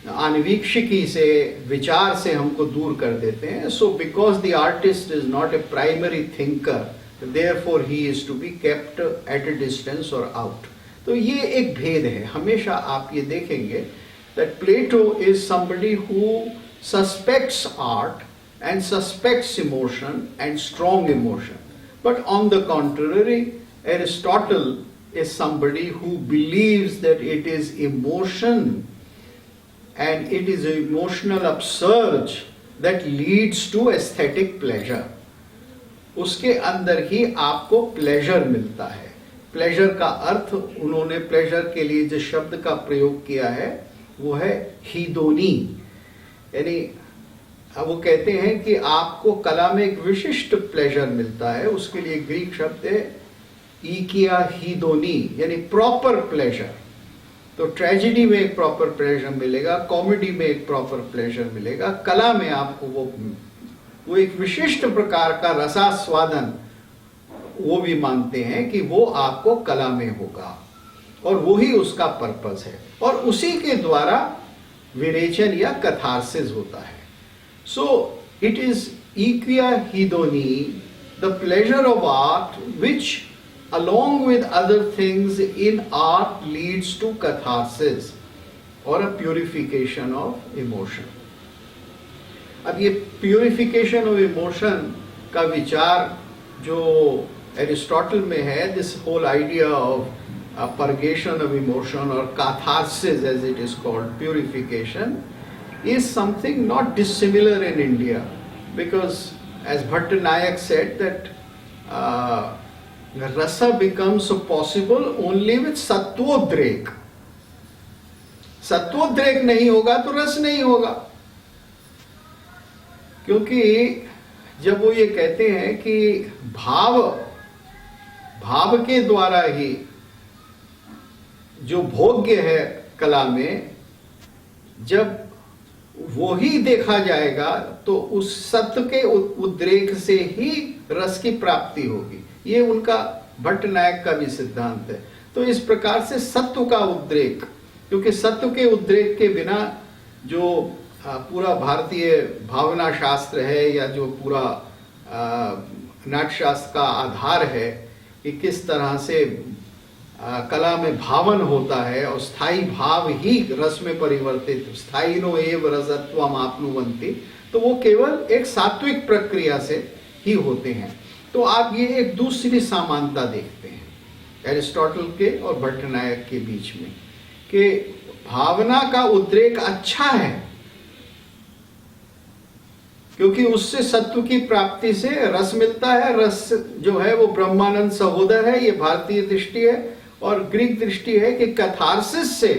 [SPEAKER 1] अनवीक्षिकी से, विचार से हमको दूर कर देते हैं। So because the artist is not a primary thinker, therefore he is to be kept at a distance और आउट। तो ये एक भेद है। हमेशा आप ये देखेंगे that Plato is somebody who suspects art and suspects emotion and strong emotion, but on the contrary Aristotle is somebody who believes that it is emotion and it is an emotional upsurge that leads to aesthetic pleasure. उसके अंदर ही आपको pleasure मिलता है। Pleasure का अर्थ, उन्होंने pleasure के लिए जिस शब्द का प्रयोग किया है वो है हीदोनी, यानी वो कहते हैं कि आपको कला में एक विशिष्ट प्लेजर मिलता है। उसके लिए ग्रीक शब्द है इकिया हीदोनी, यानी प्रॉपर प्लेजर। तो ट्रेजेडी में एक प्रॉपर प्लेजर मिलेगा, कॉमेडी में एक प्रॉपर प्लेजर मिलेगा, कला में आपको वो एक विशिष्ट प्रकार का रसास्वादन, वो भी मानते हैं कि वो आपको कला में होगा, और वही उसका पर्पस है, और उसी के द्वारा विरेचन या कथारसिस होता है। सो इट इज इक्विया हीदोनी, the pleasure of art which along with other things in art leads to catharsis or a purification of emotion. अब ये purification of emotion का विचार जो एरिस्टोटल में है, this whole idea of purgation of emotion or catharsis as it is called, purification, is something not dissimilar in India, because as Bhattanayak said that rasa becomes possible only with sattvodrek. सत्वोद्रेक नहीं होगा तो रस नहीं होगा, क्योंकि जब वो ये कहते हैं कि भाव के द्वारा ही जो भोग्य है कला में, जब वो ही देखा जाएगा तो उस सत्व के उद्रेक से ही रस की प्राप्ति होगी। ये उनका भट्टनायक का भी सिद्धांत है। तो इस प्रकार से सत्व का उद्रेक, क्योंकि सत्व के उद्रेक के बिना जो पूरा भारतीय भावना शास्त्र है या जो पूरा नाट्य शास्त्र का आधार है कि किस तरह से कला में भावन होता है और स्थायी भाव ही रस में परिवर्तित, स्थायिनो एव रसत्वम आपनुवन्ति, तो वो केवल एक सात्विक प्रक्रिया से ही होते हैं। तो आप ये एक दूसरी समानता देखते हैं एरिस्टोटल के और भट्टनायक के बीच में, कि भावना का उद्रेक अच्छा है क्योंकि उससे सत्व की प्राप्ति से रस मिलता है। रस जो है वो ब्रह्मानंद सहोदय है, ये भारतीय दृष्टि है। और ग्रीक दृष्टि है कि कथारसिस से,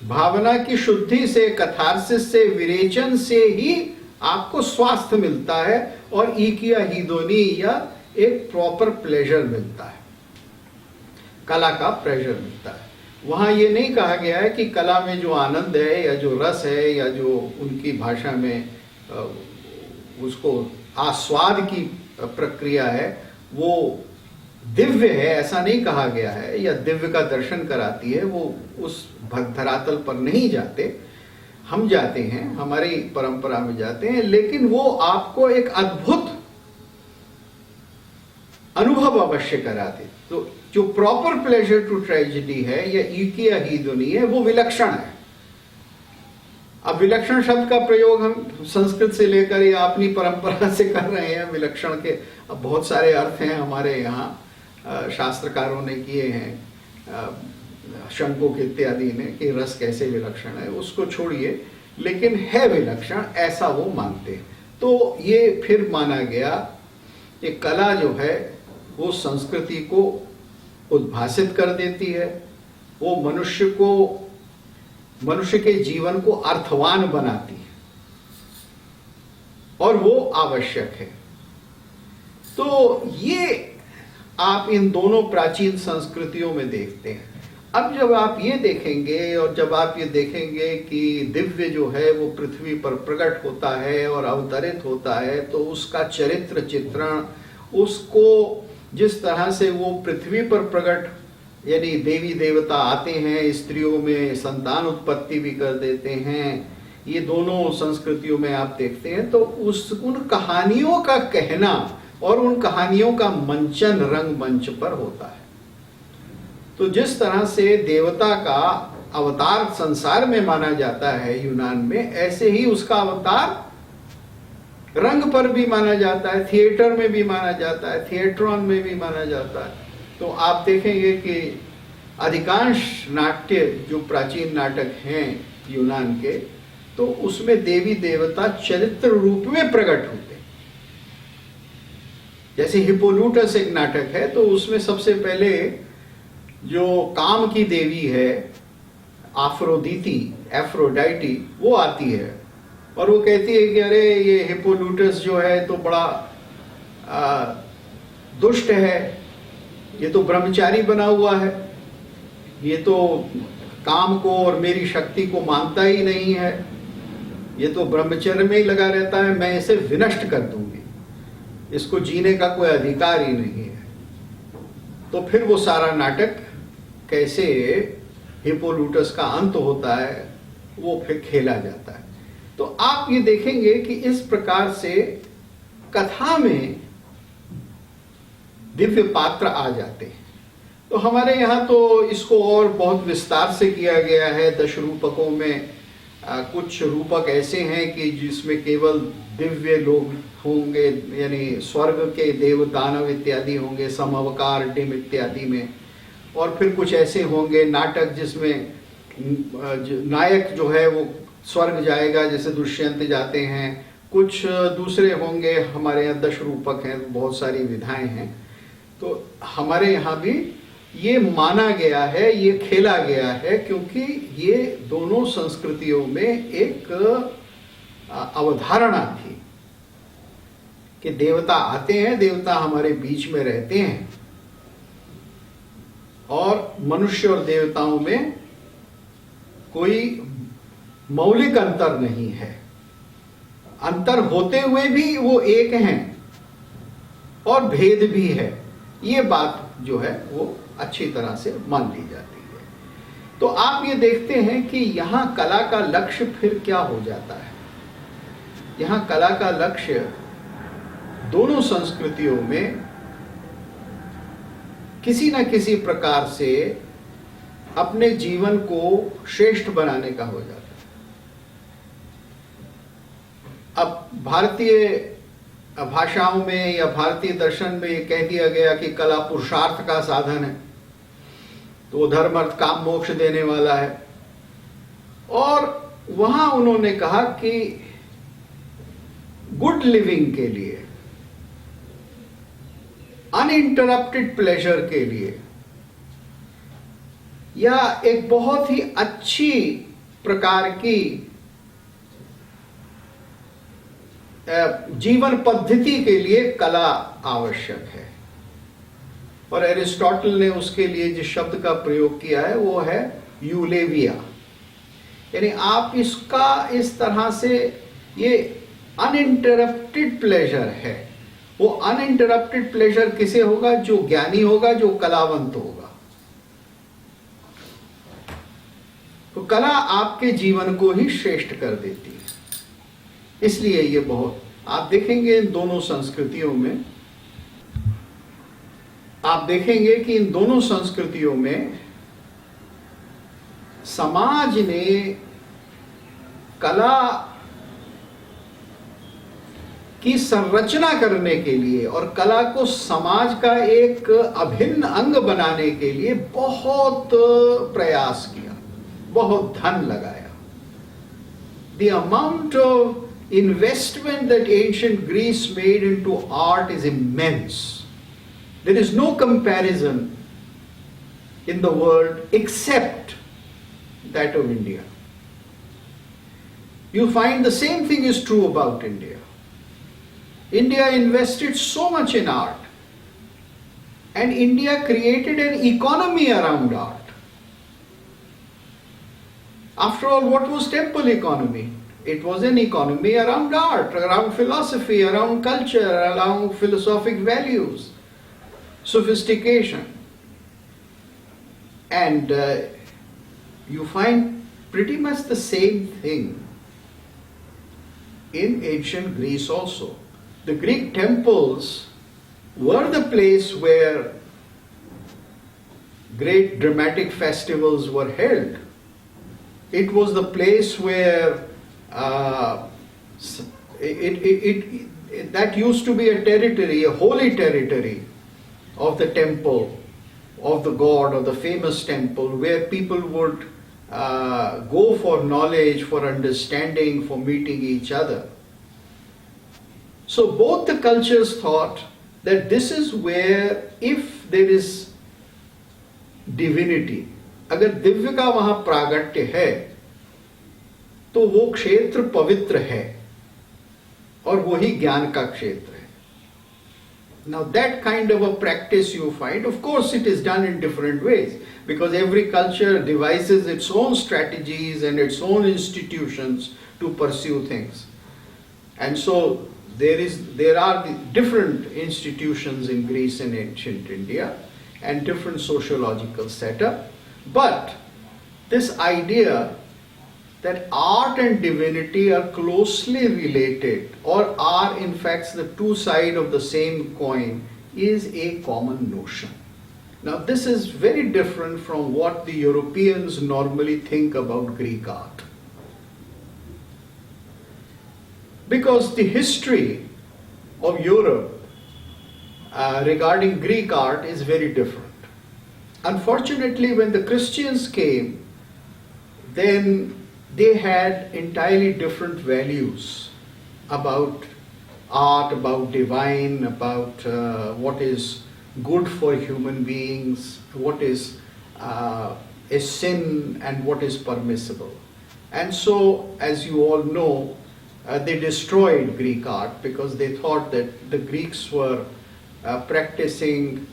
[SPEAKER 1] भावना की शुद्धि से, कथारसिस से, विरेचन से ही आपको स्वास्थ्य मिलता है और ईकिया हीदोनी या एक प्रॉपर प्लेजर मिलता है, कला का प्लेजर मिलता है। वहां ये नहीं कहा गया है कि कला में जो आनंद है या जो रस है या जो उनकी भाषा में उसको आस्वाद की प्रक्रिया है वो दिव्य है, ऐसा नहीं कहा गया है, या दिव्य का दर्शन कराती है। वो उस धरातल पर नहीं जाते, हम जाते हैं, हमारी परंपरा में जाते हैं, लेकिन वो आपको एक अद्भुत अनुभव अवश्य कराते। तो जो प्रॉपर प्लेजर टू ट्रेजेडी है या ईकिया हीदोनी है वो विलक्षण है। अब विलक्षण शब्द का प्रयोग हम संस्कृत से लेकर या अपनी परंपरा से कर रहे हैं। विलक्षण के अब बहुत सारे अर्थ हैं, हमारे यहाँ शास्त्रकारों ने किए हैं, शंकोक इत्यादि ने, कि रस कैसे विलक्षण है, उसको छोड़िए, लेकिन है विलक्षण, ऐसा वो मानते हैं। तो ये फिर माना गया कि कला जो है वो संस्कृति को उद्भासित कर देती है, वो मनुष्य के जीवन को अर्थवान बनाती है और वो आवश्यक है। तो ये आप इन दोनों प्राचीन संस्कृतियों में देखते हैं। अब जब आप ये देखेंगे और जब आप ये देखेंगे कि दिव्य जो है वो पृथ्वी पर प्रकट होता है और अवतरित होता है, तो उसका चरित्र चित्रण, उसको जिस तरह से वो पृथ्वी पर प्रकट, यानी देवी देवता आते हैं, स्त्रियों में संतान उत्पत्ति भी कर देते हैं, ये दोनों संस्कृतियों में आप देखते हैं। तो उन कहानियों का कहना और उन कहानियों का मंचन रंगमंच पर होता है। तो जिस तरह से देवता का अवतार संसार में माना जाता है यूनान में, ऐसे ही उसका अवतार रंग पर भी माना जाता है, थिएटर में भी माना जाता है, थिएट्रॉन में भी माना जाता है। तो आप देखेंगे कि अधिकांश नाट्य जो प्राचीन नाटक हैं यूनान के, तो उसमें देवी देवता चरित्र रूप में प्रकट होते हैं। जैसे हिप्पोलूटस एक नाटक है, तो उसमें सबसे पहले जो काम की देवी है एफ्रोडाइटी, वो आती है और वो कहती है कि अरे ये हिप्पोलूटस जो है तो बड़ा दुष्ट है, ये तो ब्रह्मचारी बना हुआ है, ये तो काम को और मेरी शक्ति को मानता ही नहीं है, ये तो ब्रह्मचर्य में ही लगा रहता है, मैं इसे विनष्ट कर दूंगी, इसको जीने का कोई अधिकार ही नहीं है। तो फिर वो सारा नाटक कैसे हिप्पोलूटस का अंत होता है वो फिर खेला जाता है। तो आप ये देखेंगे कि इस प्रकार से कथा में दिव्य पात्र आ जाते हैं। तो हमारे यहाँ तो इसको और बहुत विस्तार से किया गया है। 10 रूपकों में कुछ रूपक ऐसे हैं कि जिसमें केवल दिव्य लोग होंगे, यानी स्वर्ग के देव दानव इत्यादि होंगे, समअवकार डिम इत्यादि में। और फिर कुछ ऐसे होंगे नाटक जिसमें नायक जो है वो स्वर्ग जाएगा, जैसे दुष्यंत जाते हैं। कुछ दूसरे होंगे, हमारे यहाँ 10 रूपक हैं, बहुत सारी विधाएं हैं। तो हमारे यहाँ भी ये माना गया है, ये खेला गया है, क्योंकि ये दोनों संस्कृतियों में एक अवधारणा थी कि देवता आते हैं, देवता हमारे बीच में रहते हैं, और मनुष्य और देवताओं में कोई मौलिक अंतर नहीं है। अंतर होते हुए भी वो एक हैं और भेद भी है। ये बात जो है वो अच्छी तरह से मान ली जाती है। तो आप ये देखते हैं कि यहां कला का लक्ष्य फिर क्या हो जाता है। यहां कला का लक्ष्य दोनों संस्कृतियों में किसी न किसी प्रकार से अपने जीवन को श्रेष्ठ बनाने का हो जाता है। अब भारतीय भाषाओं में या भारतीय दर्शन में ये कह दिया गया कि कला पुरुषार्थ का साधन है, तो वो धर्म अर्थ काम मोक्ष देने वाला है। और वहां उन्होंने कहा कि गुड लिविंग के लिए, अनइंटरप्टेड प्लेजर के लिए, या एक बहुत ही अच्छी प्रकार की जीवन पद्धति के लिए कला आवश्यक है। और एरिस्टोटल ने उसके लिए जिस शब्द का प्रयोग किया है वो है यूलेविया, यानी आप इसका इस तरह से, ये अनइंटरप्टेड प्लेजर है। वो अनइंटरप्टेड प्लेजर किसे होगा? जो ज्ञानी होगा, जो कलावंत होगा। तो कला आपके जीवन को ही श्रेष्ठ कर देती है। इसलिए ये बहुत, आप देखेंगे इन दोनों संस्कृतियों में, आप देखेंगे कि इन दोनों संस्कृतियों में समाज ने कला की संरचना करने के लिए और कला को समाज का एक अभिन्न अंग बनाने के लिए बहुत प्रयास किया, बहुत धन लगाया। The amount of investment that ancient Greece made into art is immense. There is no comparison in the world except that of India. You find the same thing is true about India. India invested so much in art, and India created an economy around art. After all, what was temple economy? It was an economy around art, around philosophy, around culture, around philosophic values, sophistication. And you find pretty much the same thing in ancient Greece also. The Greek temples were the place where great dramatic festivals were held. It was the place where that used to be a territory, a holy territory of the temple, of the god, of the famous temple, where people would go for knowledge, for understanding, for meeting each other. So both the cultures thought that this is where, if there is divinity, अगर दिव्य का वहां प्रागट्य है, तो वो क्षेत्र पवित्र है और वही ज्ञान का क्षेत्र है. Now that kind of a practice you find, of course it is done in different ways, because every culture devises its own strategies and its own institutions to pursue things. And so there are different institutions in Greece and ancient India and different sociological setup. But this idea that art and divinity are closely related, or are in fact the two sides of the same coin, is a common notion. Now this is very different from what the Europeans normally think about Greek art. Because the history of Europe regarding Greek art is very different. Unfortunately, when the Christians came, then they had entirely different values about art, about divine, about what is good for human beings, what is a sin and what is permissible. And so, as you all know, they destroyed Greek art because they thought that the Greeks were practicing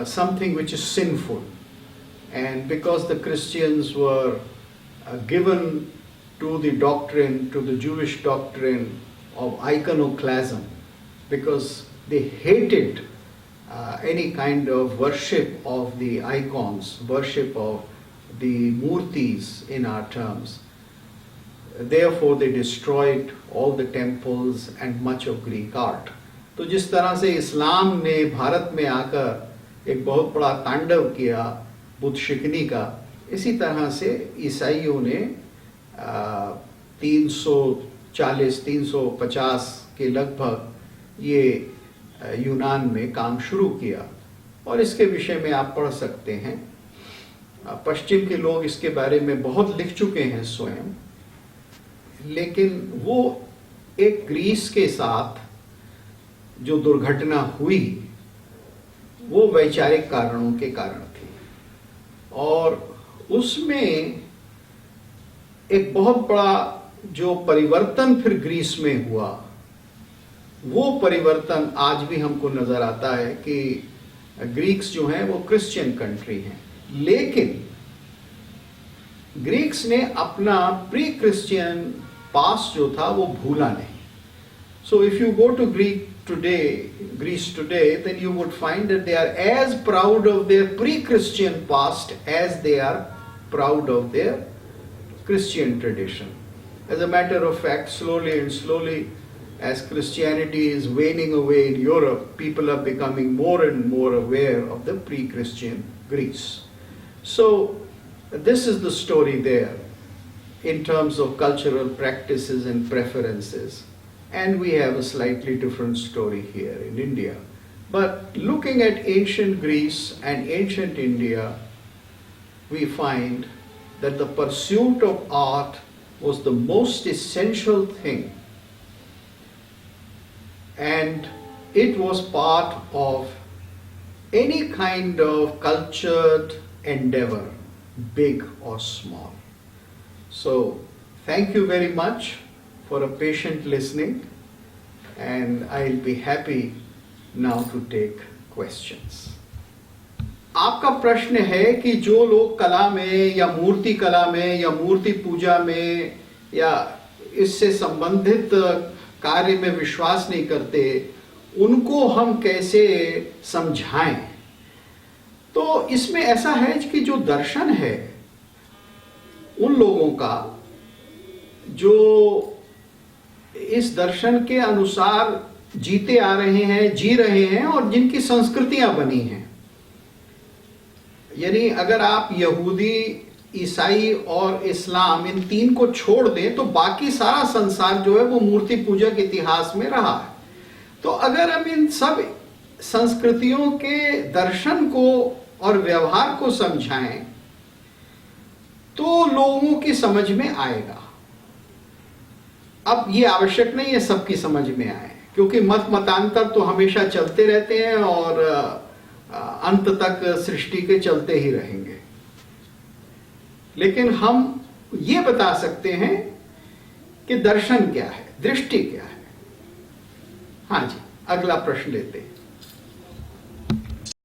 [SPEAKER 1] something which is sinful. And because the Christians were given to the doctrine, to the Jewish doctrine of iconoclasm, because they hated any kind of worship of the icons, worship of the murtis in our terms. Therefore they destroyed all the temples and much of Greek art. तो जिस तरह से इस्लाम ने भारत में आकर एक बहुत बड़ा तांडव किया बुद्ध शिकनी का, इसी तरह से ईसाइयों ने 300 350 के लगभग ये यूनान में काम शुरू किया, और इसके विषय में आप पढ़ सकते हैं। पश्चिम के लोग इसके बारे में बहुत लिख चुके हैं स्वयं, लेकिन वो एक ग्रीस के साथ जो दुर्घटना हुई वो वैचारिक कारणों के कारण थी, और उसमें एक बहुत बड़ा जो परिवर्तन फिर ग्रीस में हुआ, वो परिवर्तन आज भी हमको नजर आता है कि ग्रीक्स जो हैं वो क्रिश्चियन कंट्री हैं, लेकिन ग्रीक्स ने अपना प्री क्रिश्चियन पास्ट जो था वो भूला नहीं। So if you go to Greece today, then you would find that they are as proud of their pre-Christian past as they are proud of their Christian tradition. As a matter of fact, slowly and slowly, as Christianity is waning away in Europe, people are becoming more and more aware of the pre-Christian Greece. So, this is the story there in terms of cultural practices and preferences. And we have a slightly different story here in India. But looking at ancient Greece and ancient India, we find that the pursuit of art was the most essential thing. And it was part of any kind of cultured endeavor, big or small. So, thank you very much for a patient listening, and I'll be happy now to take questions. आपका प्रश्न है कि जो लोग कला में या मूर्ति कला में या मूर्ति पूजा में या इससे संबंधित कार्य में विश्वास नहीं करते, उनको हम कैसे समझाएं। तो इसमें ऐसा है कि जो दर्शन है उन लोगों का जो इस दर्शन के अनुसार जीते आ रहे हैं, जी रहे हैं, और जिनकी संस्कृतियां बनी हैं। यानी अगर आप यहूदी, ईसाई और इस्लाम इन तीन को छोड़ दें तो बाकी सारा संसार जो है वो मूर्ति पूजा के इतिहास में रहा है। तो अगर हम इन सब संस्कृतियों के दर्शन को और व्यवहार को समझाएं तो लोगों की समझ में आएगा। अब ये आवश्यक नहीं है सबकी समझ में आए, क्योंकि मतांतर तो हमेशा चलते रहते हैं और अंत तक सृष्टि के चलते ही रहेंगे। लेकिन हम ये बता सकते हैं कि दर्शन क्या है, दृष्टि क्या है। हाँ जी, अगला प्रश्न लेते हैं।